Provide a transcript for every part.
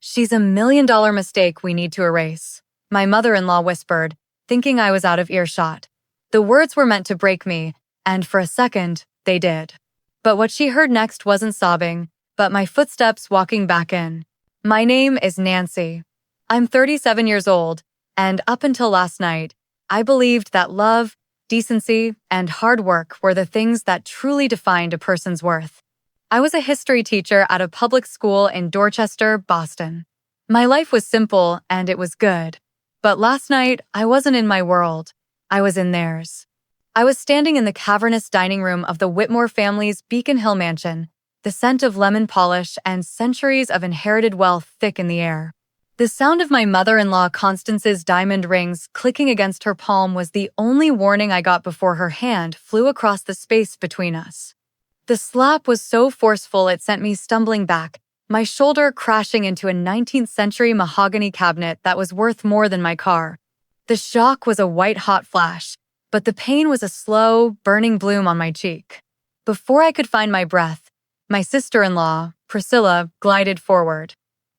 "She's $1 million mistake we need to erase," my mother-in-law whispered, thinking I was out of earshot. The words were meant to break me, and for a second, they did. But what she heard next wasn't sobbing, but my footsteps walking back in. My name is Nancy. I'm 37 years old, and up until last night, I believed that love, decency, and hard work were the things that truly defined a person's worth. I was a history teacher at a public school in Dorchester, Boston. My life was simple and it was good. But last night, I wasn't in my world. I was in theirs. I was standing in the cavernous dining room of the Whitmore family's Beacon Hill mansion, the scent of lemon polish and centuries of inherited wealth thick in the air. The sound of my mother-in-law Constance's diamond rings clicking against her palm was the only warning I got before her hand flew across the space between us. The slap was so forceful it sent me stumbling back, my shoulder crashing into a 19th century mahogany cabinet that was worth more than my car. The shock was a white-hot flash, but the pain was a slow, burning bloom on my cheek. Before I could find my breath, my sister-in-law, Priscilla, glided forward.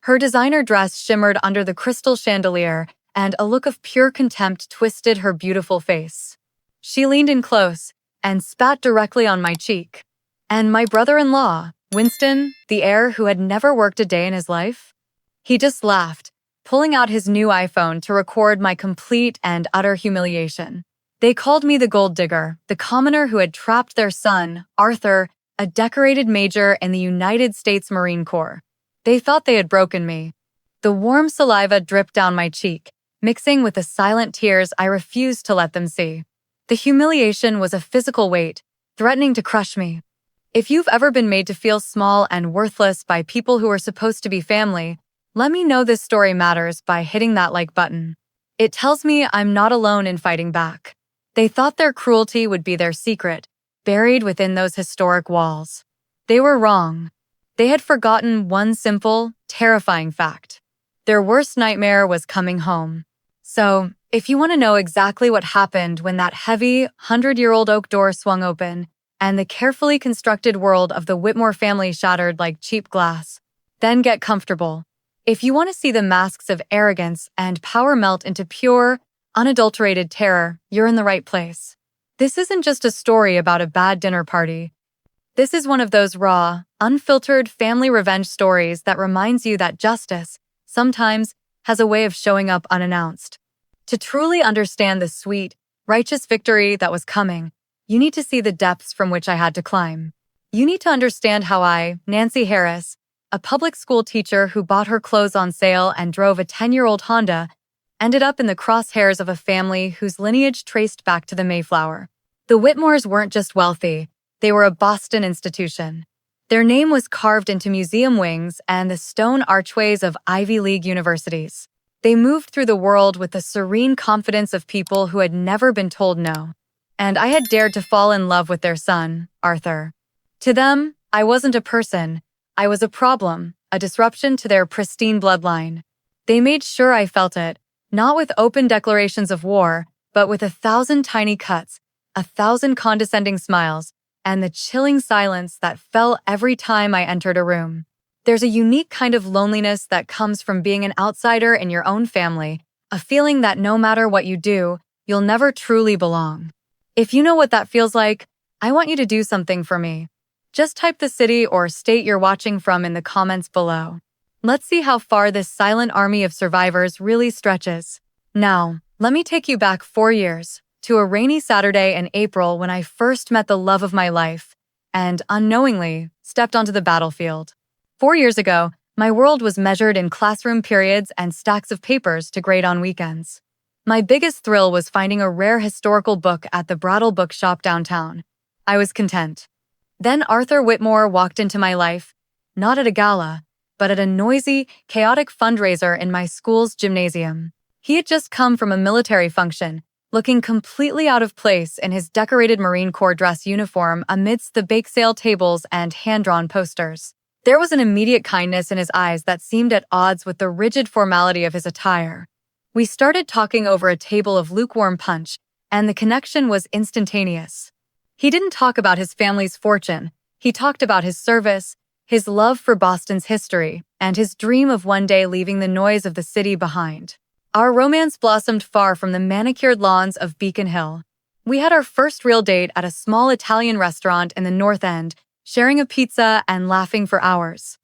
Her designer dress shimmered under the crystal chandelier, and a look of pure contempt twisted her beautiful face. She leaned in close and spat directly on my cheek. And my brother-in-law, Winston, the heir who had never worked a day in his life? He just laughed, pulling out his new iPhone to record my complete and utter humiliation. They called me the gold digger, the commoner who had trapped their son, Arthur, a decorated major in the United States Marine Corps. They thought they had broken me. The warm saliva dripped down my cheek, mixing with the silent tears I refused to let them see. The humiliation was a physical weight, threatening to crush me. If you've ever been made to feel small and worthless by people who are supposed to be family, let me know this story matters by hitting that like button. It tells me I'm not alone in fighting back. They thought their cruelty would be their secret, buried within those historic walls. They were wrong. They had forgotten one simple, terrifying fact. Their worst nightmare was coming home. So, if you want to know exactly what happened when that heavy, 100-year-old oak door swung open, and the carefully constructed world of the Whitmore family shattered like cheap glass, then get comfortable. If you want to see the masks of arrogance and power melt into pure, unadulterated terror, you're in the right place. This isn't just a story about a bad dinner party. This is one of those raw, unfiltered family revenge stories that reminds you that justice, sometimes, has a way of showing up unannounced. To truly understand the sweet, righteous victory that was coming, you need to see the depths from which I had to climb. You need to understand how I, Nancy Harris, a public school teacher who bought her clothes on sale and drove a 10-year-old Honda, ended up in the crosshairs of a family whose lineage traced back to the Mayflower. The Whitmores weren't just wealthy, they were a Boston institution. Their name was carved into museum wings and the stone archways of Ivy League universities. They moved through the world with the serene confidence of people who had never been told no. And I had dared to fall in love with their son, Arthur. To them, I wasn't a person. I was a problem, a disruption to their pristine bloodline. They made sure I felt it, not with open declarations of war, but with 1,000 tiny cuts, 1,000 condescending smiles, and the chilling silence that fell every time I entered a room. There's a unique kind of loneliness that comes from being an outsider in your own family, a feeling that no matter what you do, you'll never truly belong. If you know what that feels like, I want you to do something for me. Just type the city or state you're watching from in the comments below. Let's see how far this silent army of survivors really stretches. Now, let me take you back 4 years, to a rainy Saturday in April when I first met the love of my life, and unknowingly stepped onto the battlefield. 4 years ago, my world was measured in classroom periods and stacks of papers to grade on weekends. My biggest thrill was finding a rare historical book at the Brattle Bookshop downtown. I was content. Then Arthur Whitmore walked into my life, not at a gala, but at a noisy, chaotic fundraiser in my school's gymnasium. He had just come from a military function, looking completely out of place in his decorated Marine Corps dress uniform amidst the bake sale tables and hand-drawn posters. There was an immediate kindness in his eyes that seemed at odds with the rigid formality of his attire. We started talking over a table of lukewarm punch, and the connection was instantaneous. He didn't talk about his family's fortune. He talked about his service, his love for Boston's history, and his dream of one day leaving the noise of the city behind. Our romance blossomed far from the manicured lawns of Beacon Hill. We had our first real date at a small Italian restaurant in the North End, sharing a pizza and laughing for hours.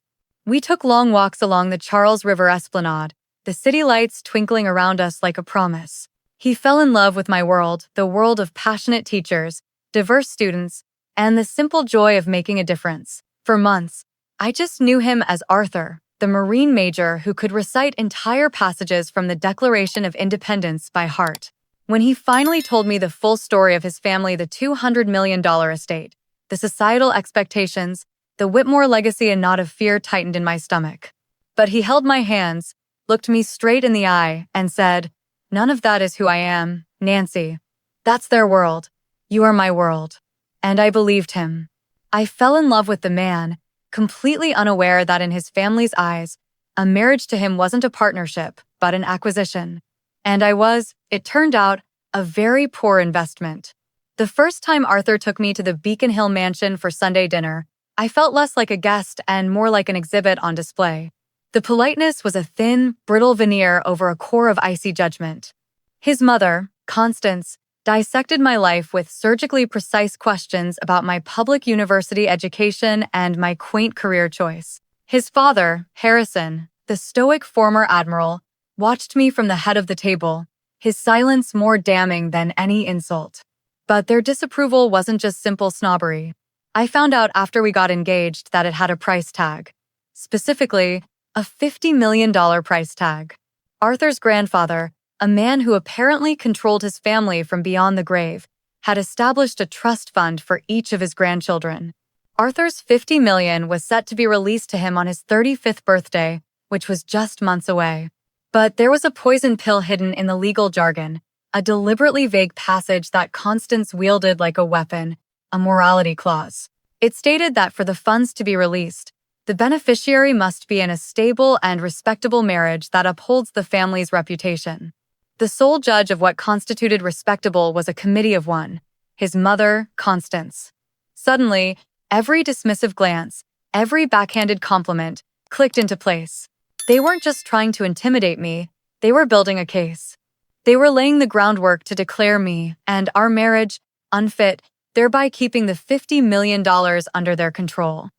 We took long walks along the Charles River Esplanade, the city lights twinkling around us like a promise. He fell in love with my world, the world of passionate teachers, diverse students, and the simple joy of making a difference. For months, I just knew him as Arthur, the Marine major who could recite entire passages from the Declaration of Independence by heart. When he finally told me the full story of his family, the $200 million estate, the societal expectations, the Whitmore legacy, a knot of fear tightened in my stomach. But he held my hands, looked me straight in the eye, and said, "None of that is who I am, Nancy. That's their world. You are my world." And I believed him. I fell in love with the man, completely unaware that in his family's eyes, a marriage to him wasn't a partnership, but an acquisition. And I was, it turned out, a very poor investment. The first time Arthur took me to the Beacon Hill mansion for Sunday dinner, I felt less like a guest and more like an exhibit on display. The politeness was a thin, brittle veneer over a core of icy judgment. His mother, Constance, dissected my life with surgically precise questions about my public university education and my quaint career choice. His father, Harrison, the stoic former admiral, watched me from the head of the table, his silence more damning than any insult. But their disapproval wasn't just simple snobbery. I found out after we got engaged that it had a price tag. Specifically, a $50 million price tag. Arthur's grandfather, a man who apparently controlled his family from beyond the grave, had established a trust fund for each of his grandchildren. Arthur's $50 million was set to be released to him on his 35th birthday, which was just months away. But there was a poison pill hidden in the legal jargon, a deliberately vague passage that Constance wielded like a weapon, a morality clause. It stated that for the funds to be released, the beneficiary must be in a stable and respectable marriage that upholds the family's reputation. The sole judge of what constituted respectable was a committee of one, his mother, Constance. Suddenly, every dismissive glance, every backhanded compliment, clicked into place. They weren't just trying to intimidate me, they were building a case. They were laying the groundwork to declare me and our marriage unfit, thereby keeping the $50 million under their control.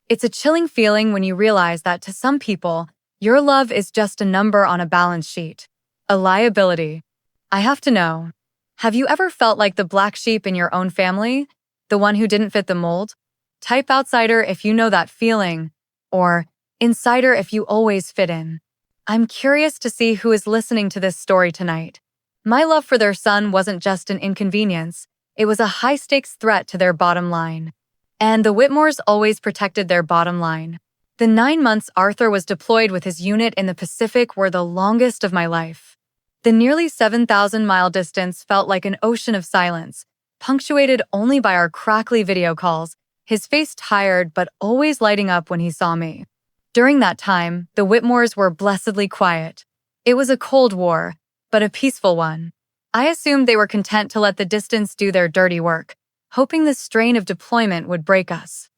It's a chilling feeling when you realize that to some people, your love is just a number on a balance sheet, a liability. I have to know, have you ever felt like the black sheep in your own family? The one who didn't fit the mold? Type outsider if you know that feeling, or insider if you always fit in. I'm curious to see who is listening to this story tonight. My love for their son wasn't just an inconvenience, it was a high-stakes threat to their bottom line. And the Whitmores always protected their bottom line. The 9 months Arthur was deployed with his unit in the Pacific were the longest of my life. The nearly 7,000-mile distance felt like an ocean of silence, punctuated only by our crackly video calls, his face tired but always lighting up when he saw me. During that time, the Whitmores were blessedly quiet. It was a cold war, but a peaceful one. I assumed they were content to let the distance do their dirty work, hoping the strain of deployment would break us.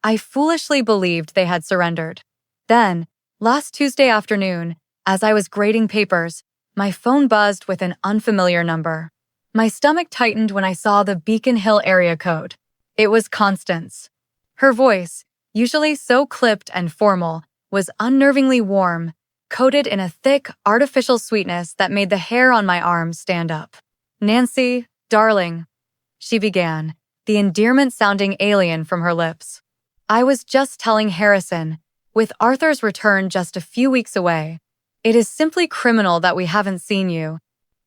I foolishly believed they had surrendered. Then, last Tuesday afternoon, as I was grading papers, my phone buzzed with an unfamiliar number. My stomach tightened when I saw the Beacon Hill area code. It was Constance. Her voice, usually so clipped and formal, was unnervingly warm, coated in a thick, artificial sweetness that made the hair on my arms stand up. "Nancy, darling," she began, the endearment sounding alien from her lips. "I was just telling Harrison, with Arthur's return just a few weeks away, it is simply criminal that we haven't seen you.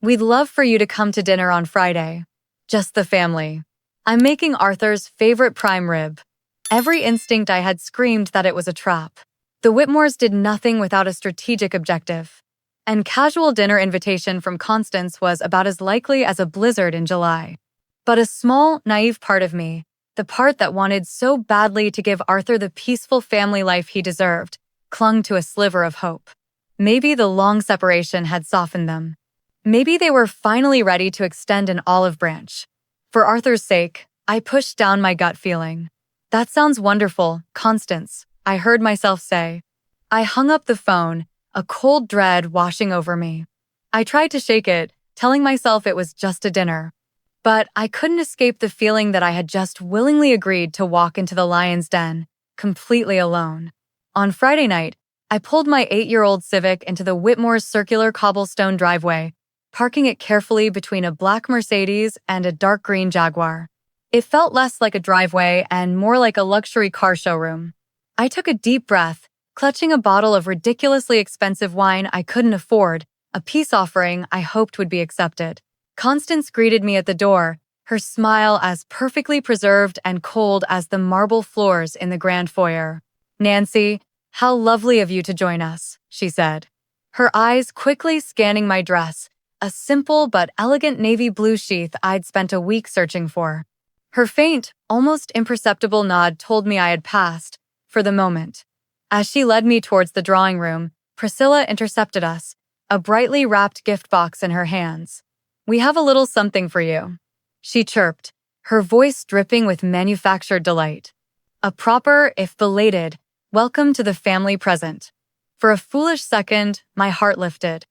We'd love for you to come to dinner on Friday. Just the family. I'm making Arthur's favorite prime rib." Every instinct I had screamed that it was a trap. The Whitmores did nothing without a strategic objective. An casual dinner invitation from Constance was about as likely as a blizzard in July. But a small, naive part of me, the part that wanted so badly to give Arthur the peaceful family life he deserved, clung to a sliver of hope. Maybe the long separation had softened them. Maybe they were finally ready to extend an olive branch. For Arthur's sake, I pushed down my gut feeling. "That sounds wonderful, Constance," I heard myself say. I hung up the phone, a cold dread washing over me. I tried to shake it, telling myself it was just a dinner. But I couldn't escape the feeling that I had just willingly agreed to walk into the lion's den, completely alone. On Friday night, I pulled my 8-year-old Civic into the Whitmore's circular cobblestone driveway, parking it carefully between a black Mercedes and a dark green Jaguar. It felt less like a driveway and more like a luxury car showroom. I took a deep breath, clutching a bottle of ridiculously expensive wine I couldn't afford, a peace offering I hoped would be accepted. Constance greeted me at the door, her smile as perfectly preserved and cold as the marble floors in the grand foyer. "Nancy, how lovely of you to join us," she said. Her eyes quickly scanning my dress, a simple but elegant navy blue sheath I'd spent a week searching for. Her faint, almost imperceptible nod told me I had passed, for the moment. As she led me towards the drawing room, Priscilla intercepted us, a brightly wrapped gift box in her hands. "We have a little something for you," she chirped, her voice dripping with manufactured delight. A proper, if belated, welcome to the family present. For a foolish second, my heart lifted.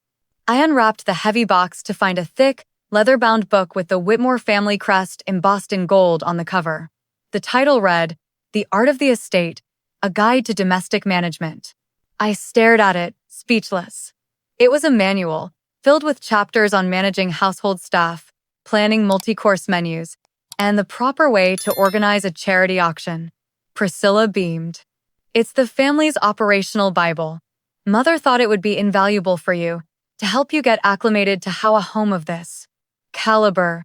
I unwrapped the heavy box to find a thick, leather-bound book with the Whitmore family crest embossed in gold on the cover. The title read, "The Art of the Estate, A Guide to Domestic Management." I stared at it, speechless. It was a manual, filled with chapters on managing household staff, planning multi-course menus, and the proper way to organize a charity auction. Priscilla beamed. "It's the family's operational Bible. Mother thought it would be invaluable for you, to help you get acclimated to how a home of this caliber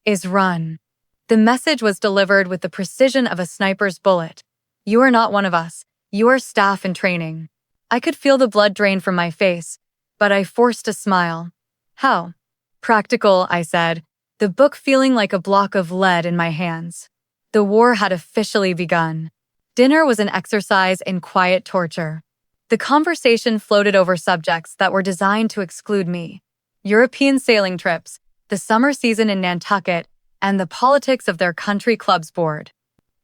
is run." The message was delivered with the precision of a sniper's bullet. "You are not one of us. You are staff in training." I could feel the blood drain from my face, but I forced a smile. "How?" "Practical," I said, the book feeling like a block of lead in my hands. The war had officially begun. Dinner was an exercise in quiet torture. The conversation floated over subjects that were designed to exclude me. European sailing trips, the summer season in Nantucket, and the politics of their country club's board.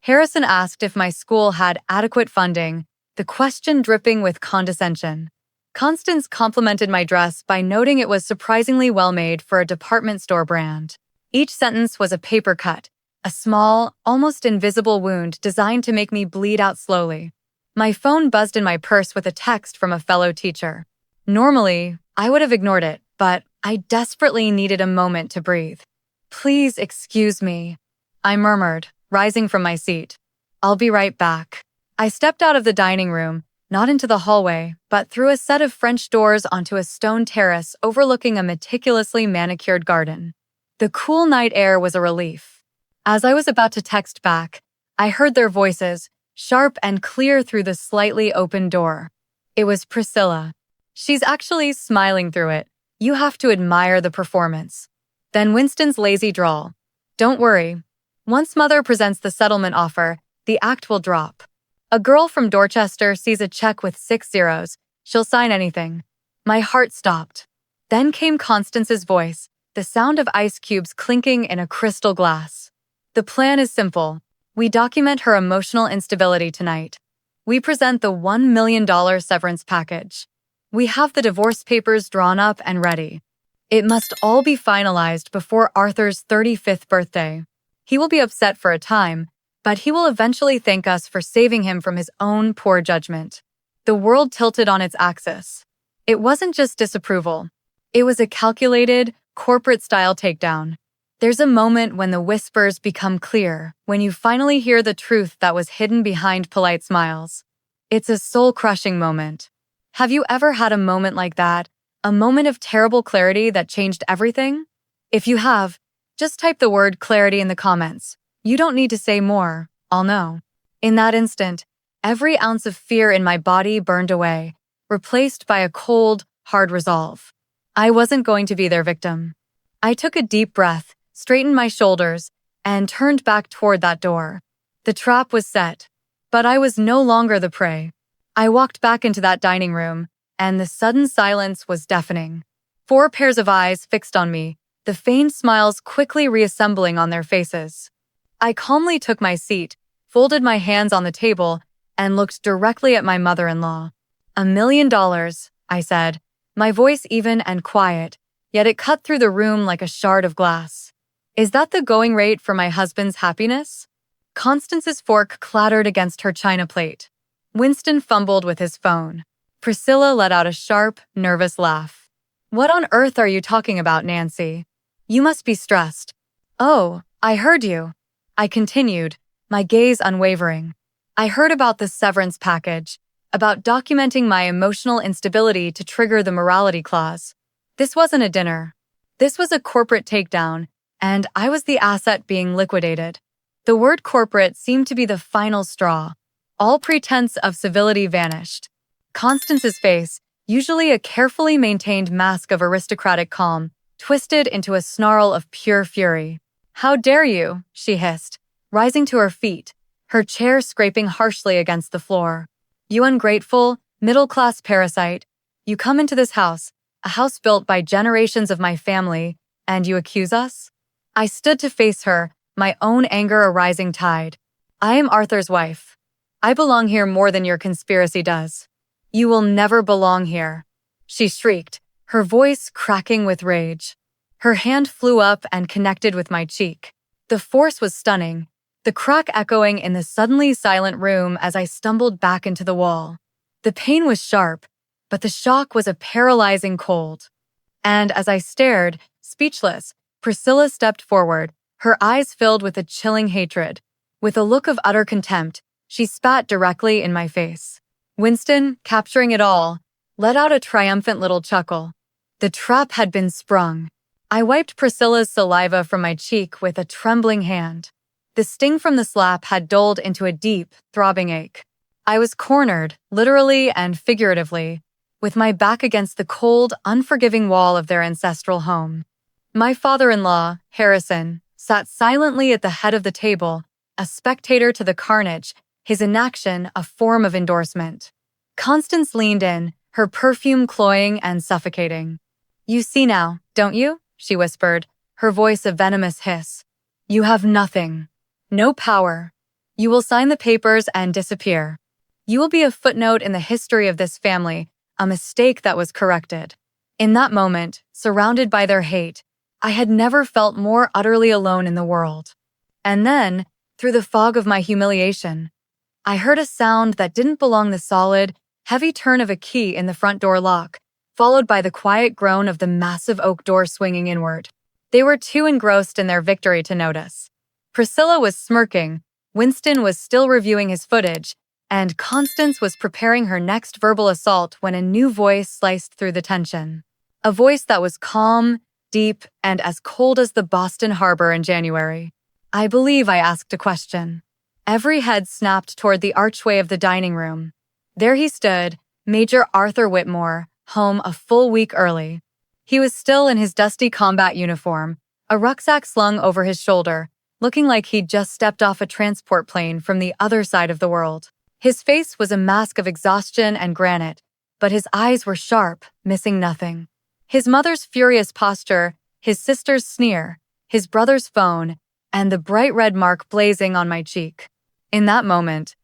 Harrison asked if my school had adequate funding, the question dripping with condescension. Constance complimented my dress by noting it was surprisingly well-made for a department store brand. Each sentence was a paper cut, a small, almost invisible wound designed to make me bleed out slowly. My phone buzzed in my purse with a text from a fellow teacher. Normally, I would have ignored it, but I desperately needed a moment to breathe. "Please excuse me," I murmured, rising from my seat. "I'll be right back." I stepped out of the dining room, not into the hallway, but through a set of French doors onto a stone terrace overlooking a meticulously manicured garden. The cool night air was a relief. As I was about to text back, I heard their voices, sharp and clear through the slightly open door. It was Priscilla. "She's actually smiling through it. You have to admire the performance." Then Winston's lazy drawl. "Don't worry. Once Mother presents the settlement offer, the act will drop. A girl from Dorchester sees a check with 6 zeros. She'll sign anything." My heart stopped. Then came Constance's voice, the sound of ice cubes clinking in a crystal glass. "The plan is simple. We document her emotional instability tonight. We present the $1 million severance package. We have the divorce papers drawn up and ready. It must all be finalized before Arthur's 35th birthday. He will be upset for a time, but he will eventually thank us for saving him from his own poor judgment." The world tilted on its axis. It wasn't just disapproval. It was a calculated, corporate-style takedown. There's a moment when the whispers become clear, when you finally hear the truth that was hidden behind polite smiles. It's a soul-crushing moment. Have you ever had a moment like that? A moment of terrible clarity that changed everything? If you have, just type the word clarity in the comments. You don't need to say more, I'll know. In that instant, every ounce of fear in my body burned away, replaced by a cold, hard resolve. I wasn't going to be their victim. I took a deep breath, straightened my shoulders, and turned back toward that door. The trap was set, but I was no longer the prey. I walked back into that dining room, and the sudden silence was deafening. 4 pairs of eyes fixed on me, the feigned smiles quickly reassembling on their faces. I calmly took my seat, folded my hands on the table, and looked directly at my mother-in-law. $1 million, I said, my voice even and quiet, yet it cut through the room like a shard of glass. Is that the going rate for my husband's happiness? Constance's fork clattered against her china plate. Winston fumbled with his phone. Priscilla let out a sharp, nervous laugh. What on earth are you talking about, Nancy? You must be stressed. Oh, I heard you. I continued, my gaze unwavering. I heard about the severance package, about documenting my emotional instability to trigger the morality clause. This wasn't a dinner. This was a corporate takedown, and I was the asset being liquidated. The word corporate seemed to be the final straw. All pretense of civility vanished. Constance's face, usually a carefully maintained mask of aristocratic calm, twisted into a snarl of pure fury. How dare you, she hissed, rising to her feet, her chair scraping harshly against the floor. You ungrateful, middle-class parasite. You come into this house, a house built by generations of my family, and you accuse us? I stood to face her, my own anger a rising tide. I am Arthur's wife. I belong here more than your conspiracy does. You will never belong here. She shrieked, her voice cracking with rage. Her hand flew up and connected with my cheek. The force was stunning, the crack echoing in the suddenly silent room as I stumbled back into the wall. The pain was sharp, but the shock was a paralyzing cold. And as I stared, speechless, Priscilla stepped forward, her eyes filled with a chilling hatred. With a look of utter contempt, she spat directly in my face. Winston, capturing it all, let out a triumphant little chuckle. The trap had been sprung. I wiped Priscilla's saliva from my cheek with a trembling hand. The sting from the slap had dulled into a deep, throbbing ache. I was cornered, literally and figuratively, with my back against the cold, unforgiving wall of their ancestral home. My father-in-law, Harrison, sat silently at the head of the table, a spectator to the carnage, his inaction a form of endorsement. Constance leaned in, her perfume cloying and suffocating. You see now, don't you? She whispered, her voice a venomous hiss. You have nothing. No power. You will sign the papers and disappear. You will be a footnote in the history of this family, a mistake that was corrected. In that moment, surrounded by their hate, I had never felt more utterly alone in the world. And then, through the fog of my humiliation, I heard a sound that didn't belong, the solid, heavy turn of a key in the front door lock, followed by the quiet groan of the massive oak door swinging inward. They were too engrossed in their victory to notice. Priscilla was smirking, Winston was still reviewing his footage, and Constance was preparing her next verbal assault when a new voice sliced through the tension. A voice that was calm, deep, and as cold as the Boston Harbor in January. I believe I asked a question. Every head snapped toward the archway of the dining room. There he stood, Major Arthur Whitmore, home a full week early. He was still in his dusty combat uniform, a rucksack slung over his shoulder, looking like he'd just stepped off a transport plane from the other side of the world. His face was a mask of exhaustion and granite, but his eyes were sharp, missing nothing. His mother's furious posture, his sister's sneer, his brother's phone, and the bright red mark blazing on my cheek. In that moment,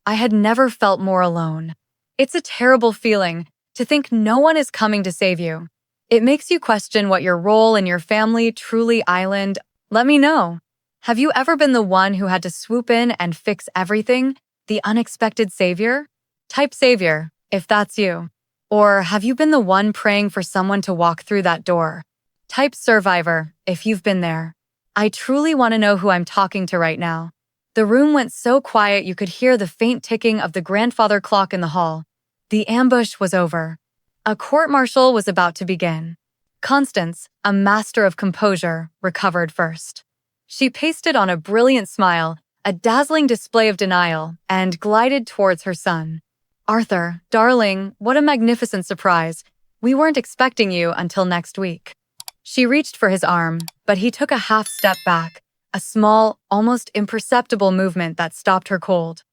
I had never felt more alone. It's a terrible feeling to think no one is coming to save you. It makes you question what your role in your family truly island. Let me know. Have you ever been the one who had to swoop in and fix everything? The unexpected savior? Type savior, if that's you. Or have you been the one praying for someone to walk through that door? Type survivor, if you've been there. I truly want to know who I'm talking to right now. The room went so quiet you could hear the faint ticking of the grandfather clock in the hall. The ambush was over. A court-martial was about to begin. Constance, a master of composure, recovered first. She pasted on a brilliant smile, a dazzling display of denial, and glided towards her son. Arthur, darling, what a magnificent surprise. We weren't expecting you until next week. She reached for his arm, but he took a half step back, a small, almost imperceptible movement that stopped her cold.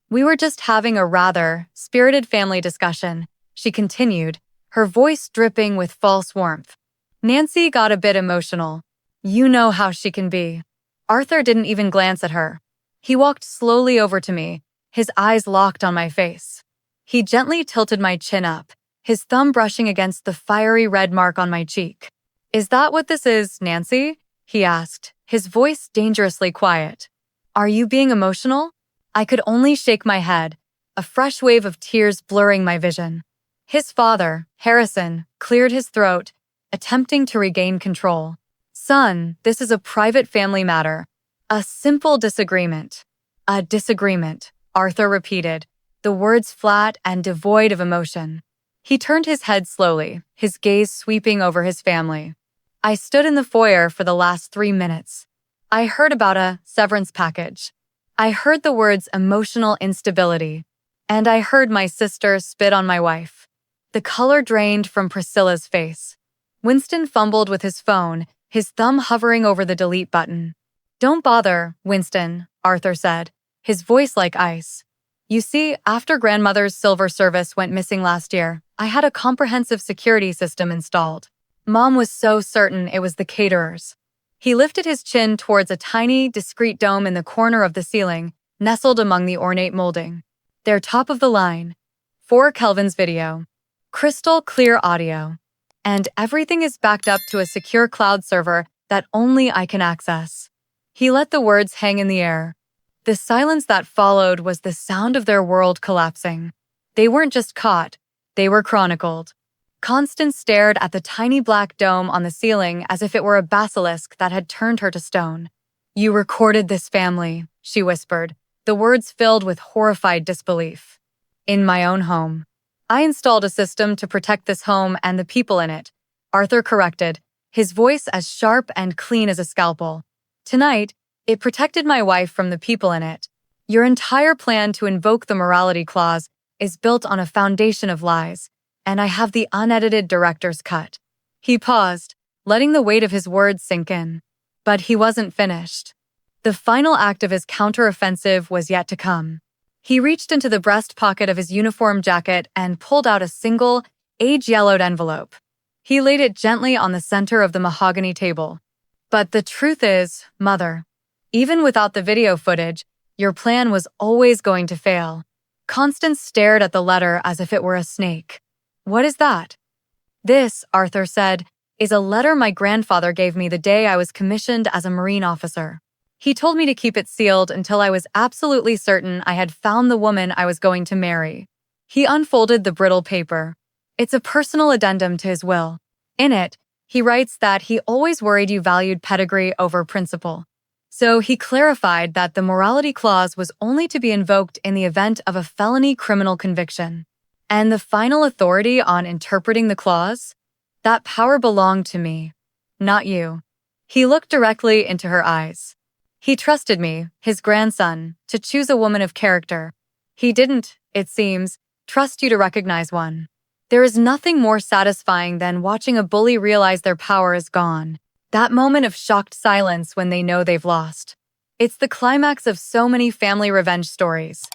We were just having a rather spirited family discussion, she continued, her voice dripping with false warmth. Nancy got a bit emotional. You know how she can be. Arthur didn't even glance at her. He walked slowly over to me, his eyes locked on my face. He gently tilted my chin up, his thumb brushing against the fiery red mark on my cheek. "Is that what this is, Nancy?" he asked, his voice dangerously quiet. "Are you being emotional?" I could only shake my head, a fresh wave of tears blurring my vision. His father, Harrison, cleared his throat, attempting to regain control. "Son, this is a private family matter. A simple disagreement." "A disagreement," Arthur repeated, the words flat and devoid of emotion. He turned his head slowly, his gaze sweeping over his family. "I stood in the foyer for the last 3 minutes. I heard about a severance package. I heard the words emotional instability. And I heard my sister spit on my wife." The color drained from Priscilla's face. Winston fumbled with his phone, his thumb hovering over the delete button. "Don't bother, Winston," Arthur said, his voice like ice. "You see, after grandmother's silver service went missing last year, I had a comprehensive security system installed. Mom was so certain it was the caterers." He lifted his chin towards a tiny, discreet dome in the corner of the ceiling, nestled among the ornate molding. "They're top of the line. 4 Kelvin's video. Crystal clear audio. And everything is backed up to a secure cloud server that only I can access." He let the words hang in the air. The silence that followed was the sound of their world collapsing. They weren't just caught, they were chronicled. Constance stared at the tiny black dome on the ceiling as if it were a basilisk that had turned her to stone. "You recorded this family," she whispered, the words filled with horrified disbelief. "In my own home. I installed a system to protect this home and the people in it," Arthur corrected, his voice as sharp and clean as a scalpel. "Tonight, it protected my wife from the people in it. Your entire plan to invoke the morality clause is built on a foundation of lies, and I have the unedited director's cut." He paused, letting the weight of his words sink in. But he wasn't finished. The final act of his counteroffensive was yet to come. He reached into the breast pocket of his uniform jacket and pulled out a single, age-yellowed envelope. He laid it gently on the center of the mahogany table. "But the truth is, Mother, even without the video footage, your plan was always going to fail." Constance stared at the letter as if it were a snake. "What is that?" "This," Arthur said, "is a letter my grandfather gave me the day I was commissioned as a Marine officer. He told me to keep it sealed until I was absolutely certain I had found the woman I was going to marry." He unfolded the brittle paper. It's a personal addendum to his will. In it, he writes that he always worried you valued pedigree over principle. So he clarified that the morality clause was only to be invoked in the event of a felony criminal conviction. And the final authority on interpreting the clause? That power belonged to me, not you. He looked directly into her eyes. He trusted me, his grandson, to choose a woman of character. He didn't, it seems, trust you to recognize one. There is nothing more satisfying than watching a bully realize their power is gone. That moment of shocked silence when they know they've lost. It's the climax of so many family revenge stories.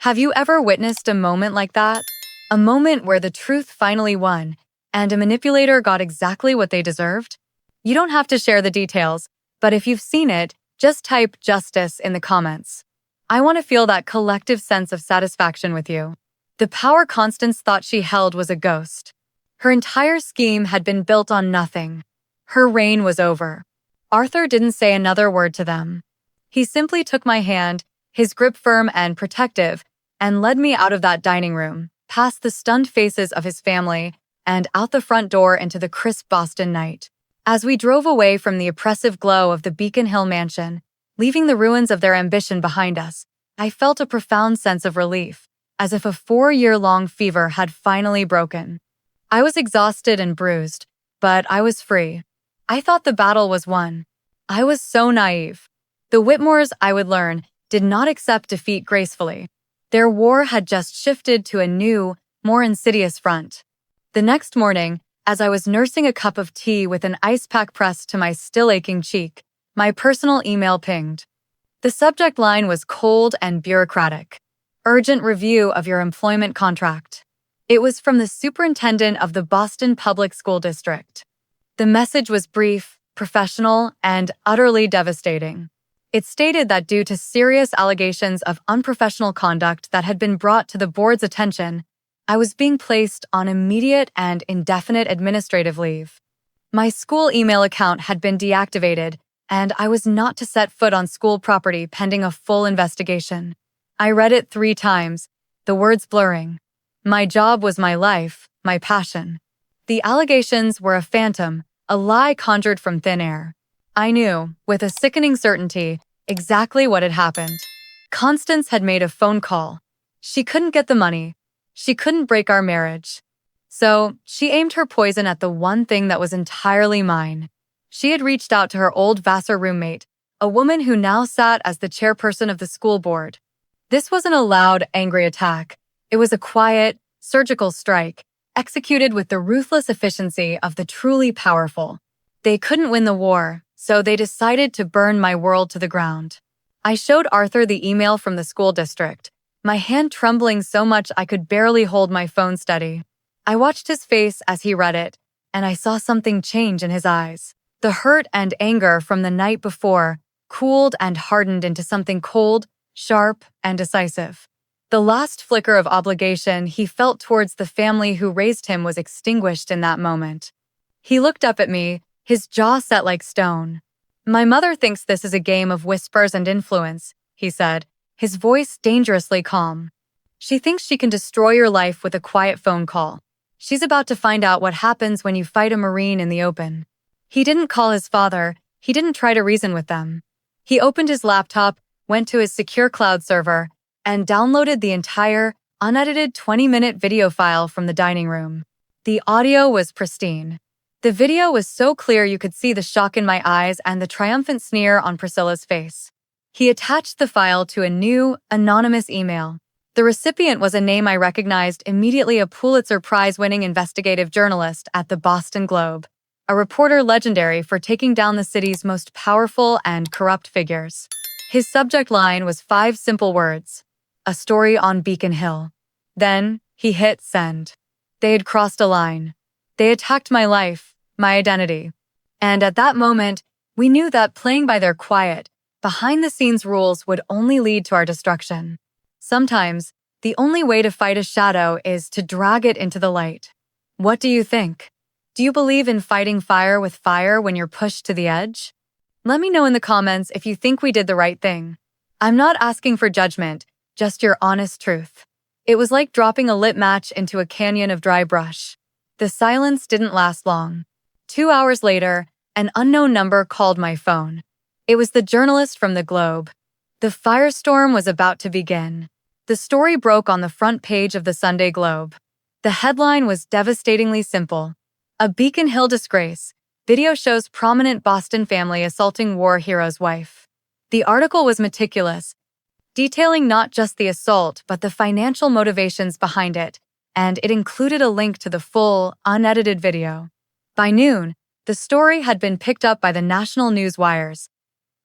Have you ever witnessed a moment like that? A moment where the truth finally won, and a manipulator got exactly what they deserved? You don't have to share the details, but if you've seen it, just type "justice" in the comments. I want to feel that collective sense of satisfaction with you. The power Constance thought she held was a ghost. Her entire scheme had been built on nothing. Her reign was over. Arthur didn't say another word to them. He simply took my hand, his grip firm and protective, and led me out of that dining room, past the stunned faces of his family, and out the front door into the crisp Boston night. As we drove away from the oppressive glow of the Beacon Hill mansion, leaving the ruins of their ambition behind us, I felt a profound sense of relief, as if a 4-year-long fever had finally broken. I was exhausted and bruised, but I was free. I thought the battle was won. I was so naive. The Whitmores, I would learn, did not accept defeat gracefully. Their war had just shifted to a new, more insidious front. The next morning, as I was nursing a cup of tea with an ice pack pressed to my still-aching cheek, my personal email pinged. The subject line was cold and bureaucratic. "Urgent review of your employment contract." It was from the superintendent of the Boston Public School District. The message was brief, professional, and utterly devastating. It stated that due to serious allegations of unprofessional conduct that had been brought to the board's attention, I was being placed on immediate and indefinite administrative leave. My school email account had been deactivated, and I was not to set foot on school property pending a full investigation. I read it 3 times, the words blurring. My job was my life, my passion. The allegations were a phantom, a lie conjured from thin air. I knew, with a sickening certainty, exactly what had happened. Constance had made a phone call. She couldn't get the money. She couldn't break our marriage. So, she aimed her poison at the one thing that was entirely mine. She had reached out to her old Vassar roommate, a woman who now sat as the chairperson of the school board. This wasn't a loud, angry attack. It was a quiet, surgical strike, executed with the ruthless efficiency of the truly powerful. They couldn't win the war, so they decided to burn my world to the ground. I showed Arthur the email from the school district, my hand trembling so much I could barely hold my phone steady. I watched his face as he read it, and I saw something change in his eyes. The hurt and anger from the night before cooled and hardened into something cold, sharp, and decisive. The last flicker of obligation he felt towards the family who raised him was extinguished in that moment. He looked up at me, his jaw set like stone. "My mother thinks this is a game of whispers and influence," he said, his voice dangerously calm. "She thinks she can destroy your life with a quiet phone call. She's about to find out what happens when you fight a Marine in the open." He didn't call his father. He didn't try to reason with them. He opened his laptop, went to his secure cloud server, and downloaded the entire, unedited 20-minute video file from the dining room. The audio was pristine. The video was so clear you could see the shock in my eyes and the triumphant sneer on Priscilla's face. He attached the file to a new, anonymous email. The recipient was a name I recognized immediately: a Pulitzer Prize-winning investigative journalist at the Boston Globe, a reporter legendary for taking down the city's most powerful and corrupt figures. His subject line was 5 simple words: a story on Beacon Hill. Then, he hit send. They had crossed a line. They attacked my life, my identity. And at that moment, we knew that playing by their quiet, behind-the-scenes rules would only lead to our destruction. Sometimes, the only way to fight a shadow is to drag it into the light. What do you think? Do you believe in fighting fire with fire when you're pushed to the edge? Let me know in the comments if you think we did the right thing. I'm not asking for judgment, just your honest truth. It was like dropping a lit match into a canyon of dry brush. The silence didn't last long. 2 hours later, an unknown number called my phone. It was the journalist from the Globe. The firestorm was about to begin. The story broke on the front page of the Sunday Globe. The headline was devastatingly simple: "A Beacon Hill disgrace. Video shows prominent Boston family assaulting war hero's wife." The article was meticulous, detailing not just the assault but the financial motivations behind it, and it included a link to the full, unedited video. By noon, the story had been picked up by the national news wires.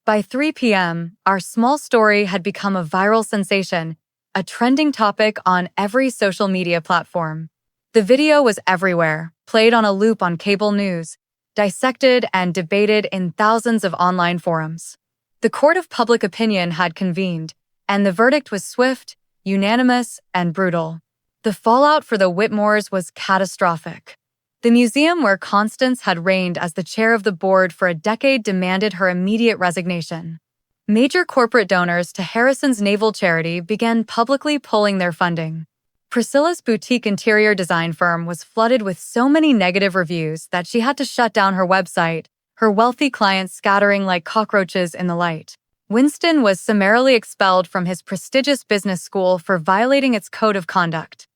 By 3 p.m., our small story had become a viral sensation, a trending topic on every social media platform. The video was everywhere, played on a loop on cable news, dissected and debated in thousands of online forums. The court of public opinion had convened, and the verdict was swift, unanimous, and brutal. The fallout for the Whitmores was catastrophic. The museum where Constance had reigned as the chair of the board for a decade demanded her immediate resignation. Major corporate donors to Harrison's naval charity began publicly pulling their funding. Priscilla's boutique interior design firm was flooded with so many negative reviews that she had to shut down her website, her wealthy clients scattering like cockroaches in the light. Winston was summarily expelled from his prestigious business school for violating its code of conduct.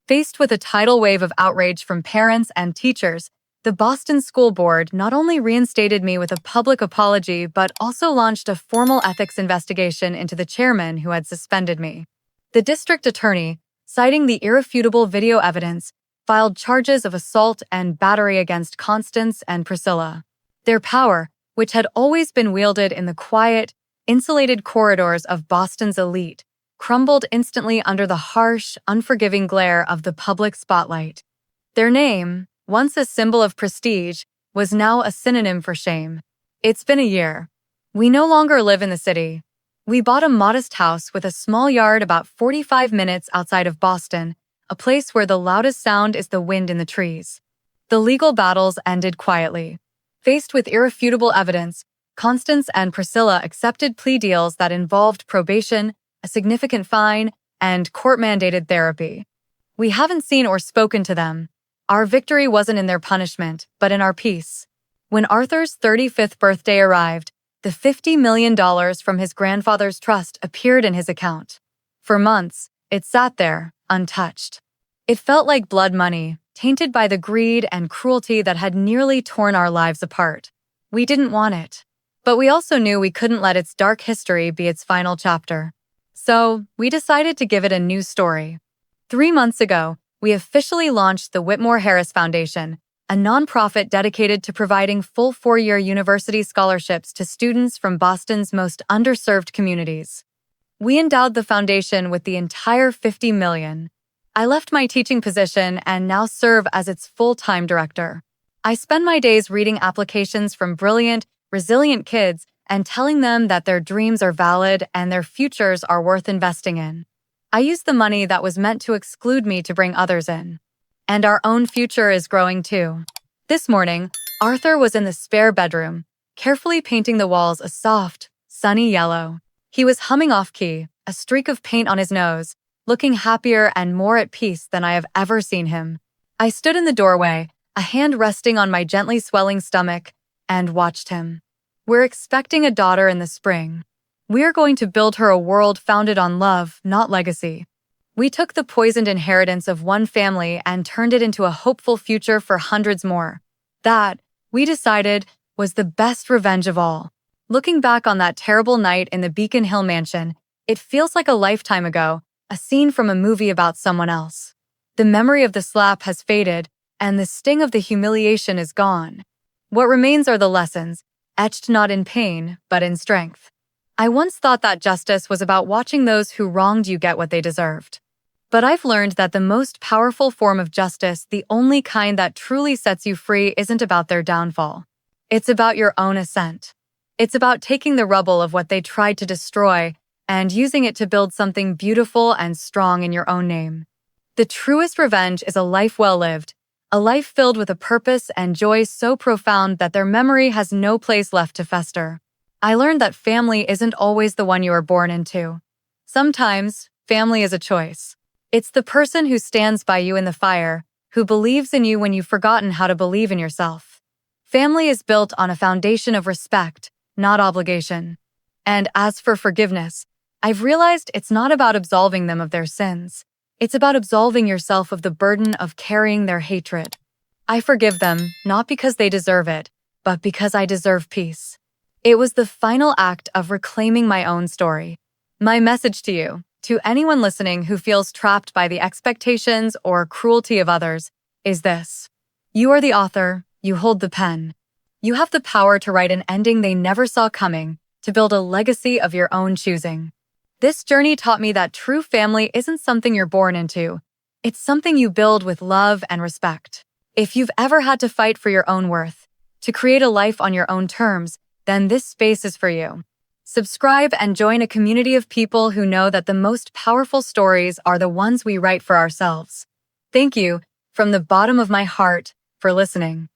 Faced with a tidal wave of outrage from parents and teachers, the Boston School Board not only reinstated me with a public apology but also launched a formal ethics investigation into the chairman who had suspended me. The district attorney, citing the irrefutable video evidence, filed charges of assault and battery against Constance and Priscilla. Their power, which had always been wielded in the quiet, insulated corridors of Boston's elite, crumbled instantly under the harsh, unforgiving glare of the public spotlight. Their name, once a symbol of prestige, was now a synonym for shame. It's been a year. We no longer live in the city. We bought a modest house with a small yard about 45 minutes outside of Boston, a place where the loudest sound is the wind in the trees. The legal battles ended quietly. Faced with irrefutable evidence, Constance and Priscilla accepted plea deals that involved probation, a significant fine, and court-mandated therapy. We haven't seen or spoken to them. Our victory wasn't in their punishment, but in our peace. When Arthur's 35th birthday arrived, the $50 million from his grandfather's trust appeared in his account. For months, it sat there, untouched. It felt like blood money, tainted by the greed and cruelty that had nearly torn our lives apart. We didn't want it. But we also knew we couldn't let its dark history be its final chapter. So, we decided to give it a new story. 3 months ago, we officially launched the Whitmore Harris Foundation, a nonprofit dedicated to providing full 4-year university scholarships to students from Boston's most underserved communities. We endowed the foundation with the entire $50 million. I left my teaching position and now serve as its full-time director. I spend my days reading applications from brilliant, resilient kids and telling them that their dreams are valid and their futures are worth investing in. I use the money that was meant to exclude me to bring others in. And our own future is growing too. This morning, Arthur was in the spare bedroom, carefully painting the walls a soft, sunny yellow. He was humming off-key, a streak of paint on his nose, looking happier and more at peace than I have ever seen him. I stood in the doorway, a hand resting on my gently swelling stomach, and watched him. We're expecting a daughter in the spring. We're going to build her a world founded on love, not legacy. We took the poisoned inheritance of one family and turned it into a hopeful future for hundreds more. That, we decided, was the best revenge of all. Looking back on that terrible night in the Beacon Hill mansion, it feels like a lifetime ago, a scene from a movie about someone else. The memory of the slap has faded, and the sting of the humiliation is gone. What remains are the lessons, etched not in pain, but in strength. I once thought that justice was about watching those who wronged you get what they deserved. But I've learned that the most powerful form of justice, the only kind that truly sets you free, isn't about their downfall. It's about your own ascent. It's about taking the rubble of what they tried to destroy and using it to build something beautiful and strong in your own name. The truest revenge is a life well lived, a life filled with a purpose and joy so profound that their memory has no place left to fester. I learned that family isn't always the one you are born into. Sometimes, family is a choice. It's the person who stands by you in the fire, who believes in you when you've forgotten how to believe in yourself. Family is built on a foundation of respect, not obligation. And as for forgiveness, I've realized it's not about absolving them of their sins. It's about absolving yourself of the burden of carrying their hatred. I forgive them, not because they deserve it, but because I deserve peace. It was the final act of reclaiming my own story. My message to you, to anyone listening who feels trapped by the expectations or cruelty of others, is this. You are the author, you hold the pen. You have the power to write an ending they never saw coming, to build a legacy of your own choosing. This journey taught me that true family isn't something you're born into. It's something you build with love and respect. If you've ever had to fight for your own worth, to create a life on your own terms, then this space is for you. Subscribe and join a community of people who know that the most powerful stories are the ones we write for ourselves. Thank you, from the bottom of my heart, for listening.